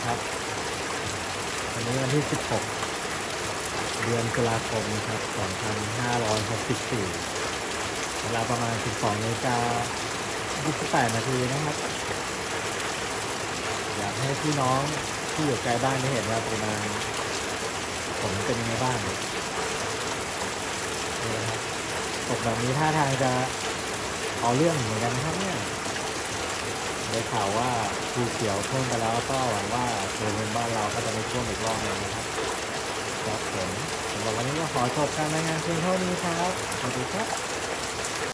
ครับวันนี้วันที่ 16 เดือนตุลาคมครับ 2564เวลาประมาณ 12:28 นาทีนะครับอยากให้พี่น้องที่อยู่ไกลบ้านได้เห็นว่าปริมาณฝนเป็นยังไงบ้างนี่นะครับตกแบบนี้ท่าทางจะเอาเรื่องเหมือนกันนะครับเนี่ยได้ข่าวว่าภูเขียวท่วมไปแล้วก็หวังว่าบริเวณบ้านเราก็จะไม่ท่วมอีกรอบนึงนะครับครับผมสำหรับวันนี้ก็ขอจบการรายงานเพียงเท่านี้ครับสวัสดีครับ